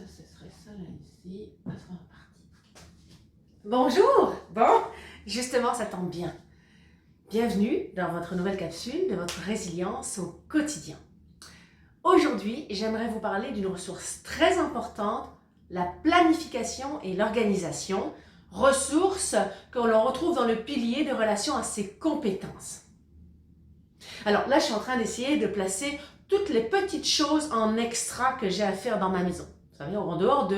ce serait ça là ici. Bonjour! Bon, justement, ça tombe bien. Bienvenue dans votre nouvelle capsule de votre résilience au quotidien. Aujourd'hui, j'aimerais vous parler d'une ressource très importante, la planification et l'organisation, ressource que l'on retrouve dans le pilier de relation à ses compétences. Alors là, je suis en train d'essayer de placer toutes les petites choses en extra que j'ai à faire dans ma maison. Vous savez, en dehors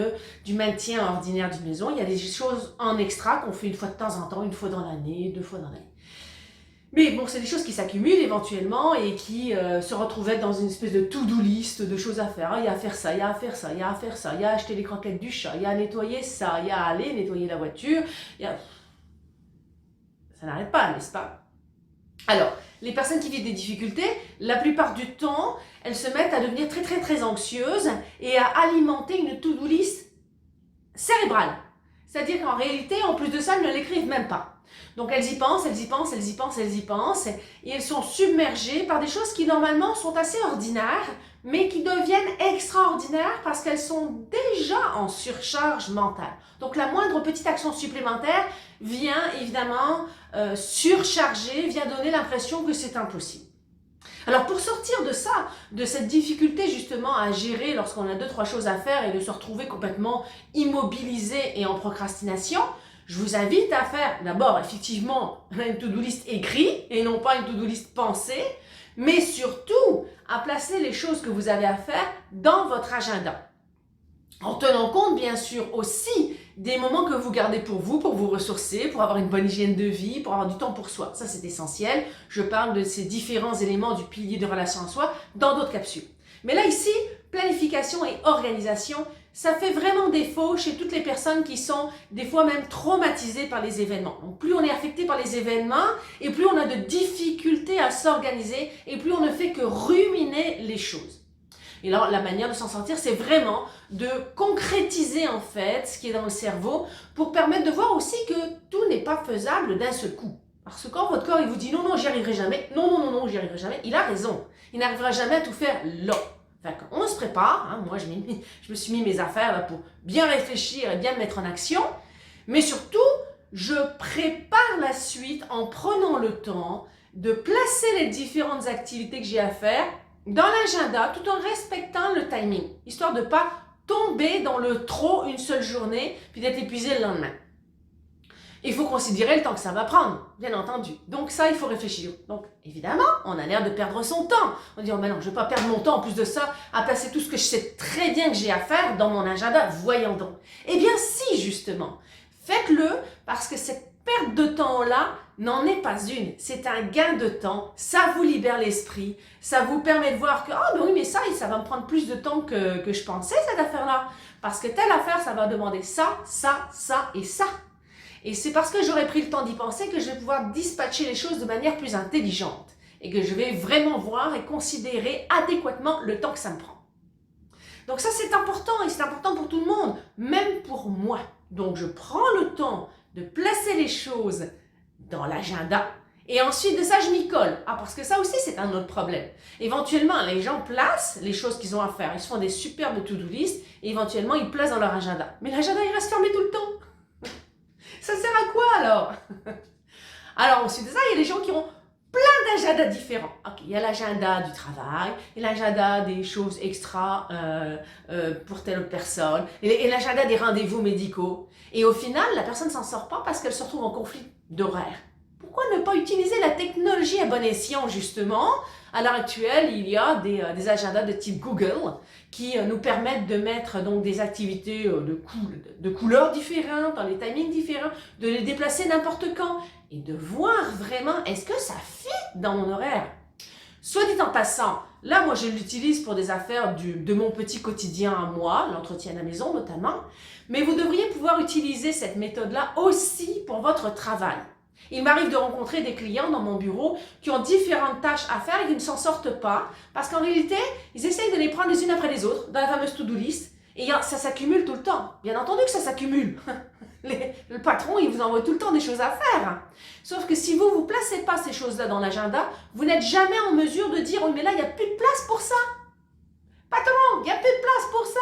du maintien ordinaire d'une maison, il y a des choses en extra qu'on fait une fois de temps en temps, une fois dans l'année, 2 fois dans l'année. Mais bon, c'est des choses qui s'accumulent éventuellement et qui se retrouvaient dans une espèce de to-do list de choses à faire. Il y a à faire ça, il y a à faire ça, il y a à faire ça, il y a à acheter les croquettes du chat, il y a à nettoyer ça, il y a à aller nettoyer la voiture, Ça n'arrête pas, n'est-ce pas? Alors, les personnes qui vivent des difficultés, la plupart du temps, elles se mettent à devenir très anxieuses et à alimenter une to-do list cérébrale. C'est-à-dire qu'en réalité, en plus de ça, elles ne l'écrivent même pas. Donc elles y pensent, et elles sont submergées par des choses qui normalement sont assez ordinaires, mais qui deviennent extraordinaires parce qu'elles sont déjà en surcharge mentale. Donc la moindre petite action supplémentaire vient évidemment surcharger, vient donner l'impression que c'est impossible. Alors pour sortir de ça, de cette difficulté justement à gérer lorsqu'on a 2-3 choses à faire et de se retrouver complètement immobilisé et en procrastination, je vous invite à faire d'abord effectivement une to-do list écrite et non pas une to-do list pensée, mais surtout à placer les choses que vous avez à faire dans votre agenda. En tenant compte bien sûr aussi des moments que vous gardez pour vous ressourcer, pour avoir une bonne hygiène de vie, pour avoir du temps pour soi. Ça c'est essentiel. Je parle de ces différents éléments du pilier de relation à soi dans d'autres capsules. Mais là ici, planification et organisation, ça fait vraiment défaut chez toutes les personnes qui sont des fois même traumatisées par les événements. Donc plus on est affecté par les événements et plus on a de difficultés à s'organiser et plus on ne fait que ruminer les choses. Et là, la manière de s'en sortir, c'est vraiment de concrétiser en fait ce qui est dans le cerveau pour permettre de voir aussi que tout n'est pas faisable d'un seul coup. Parce que quand votre corps il vous dit non, j'y arriverai jamais, non, j'y arriverai jamais, il a raison. Il n'arrivera jamais à tout faire là. Enfin, on se prépare, hein, moi je me suis mis mes affaires là pour bien réfléchir et bien me mettre en action, mais surtout, je prépare la suite en prenant le temps de placer les différentes activités que j'ai à faire dans l'agenda tout en respectant le timing, histoire de ne pas tomber dans le trop une seule journée puis d'être épuisé le lendemain. Il faut considérer le temps que ça va prendre, bien entendu. Donc ça, il faut réfléchir. Donc évidemment, on a l'air de perdre son temps. On dit, oh mais non, je ne vais pas perdre mon temps en plus de ça à placer tout ce que je sais très bien que j'ai à faire dans mon agenda. Voyons donc. Eh bien si, justement. Faites-le parce que cette perte de temps-là n'en est pas une. C'est un gain de temps. Ça vous libère l'esprit. Ça vous permet de voir que, oh ben oui, mais ça va me prendre plus de temps que je pensais, cette affaire-là. Parce que telle affaire, ça va demander ça et ça. Et c'est parce que j'aurai pris le temps d'y penser que je vais pouvoir dispatcher les choses de manière plus intelligente et que je vais vraiment voir et considérer adéquatement le temps que ça me prend. Donc ça, c'est important et c'est important pour tout le monde, même pour moi. Donc je prends le temps de placer les choses dans l'agenda et ensuite de ça, je m'y colle. Ah, parce que ça aussi, c'est un autre problème. Éventuellement, les gens placent les choses qu'ils ont à faire. Ils se font des superbes to-do list et éventuellement, ils placent dans leur agenda. Mais l'agenda, il reste fermé tout le temps. Ça sert à quoi alors? Alors ensuite de ça, il y a des gens qui ont plein d'agendas différents. Okay, il y a l'agenda du travail, il y a l'agenda des choses extra pour telle autre personne, et l'agenda des rendez-vous médicaux. Et au final, la personne ne s'en sort pas parce qu'elle se retrouve en conflit d'horaire. Pourquoi ne pas utiliser la technologie à bon escient justement? À l'heure actuelle, il y a des agendas de type Google qui nous permettent de mettre donc des activités de couleurs différentes, dans les timings différents, de les déplacer n'importe quand et de voir vraiment est-ce que ça fit dans mon horaire. Soit dit en passant, là moi je l'utilise pour des affaires de mon petit quotidien à moi, l'entretien à la maison notamment, mais vous devriez pouvoir utiliser cette méthode-là aussi pour votre travail. Il m'arrive de rencontrer des clients dans mon bureau qui ont différentes tâches à faire et qui ne s'en sortent pas parce qu'en réalité, ils essayent de les prendre les unes après les autres dans la fameuse to-do list et ça s'accumule tout le temps. Bien entendu que ça s'accumule. Le patron, il vous envoie tout le temps des choses à faire. Sauf que si vous ne placez pas ces choses-là dans l'agenda, vous n'êtes jamais en mesure de dire « Oui, mais là, il n'y a plus de place pour ça. Patron, il n'y a plus de place pour ça. »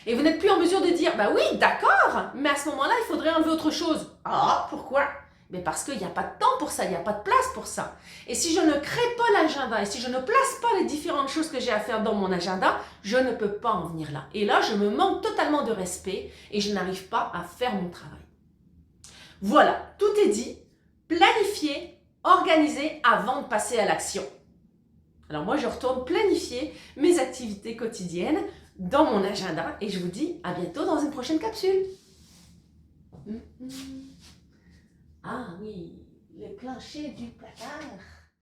Et vous n'êtes plus en mesure de dire, bah oui, d'accord, mais à ce moment-là, il faudrait enlever autre chose. Ah, pourquoi? Mais parce qu'il n'y a pas de temps pour ça, il n'y a pas de place pour ça. Et si je ne crée pas l'agenda, et si je ne place pas les différentes choses que j'ai à faire dans mon agenda, je ne peux pas en venir là. Et là, je me manque totalement de respect et je n'arrive pas à faire mon travail. Voilà, tout est dit. Planifier, organiser avant de passer à l'action. Alors moi, je retourne planifier mes activités quotidiennes dans mon agenda et je vous dis à bientôt dans une prochaine capsule. Ah oui, le plancher du placard.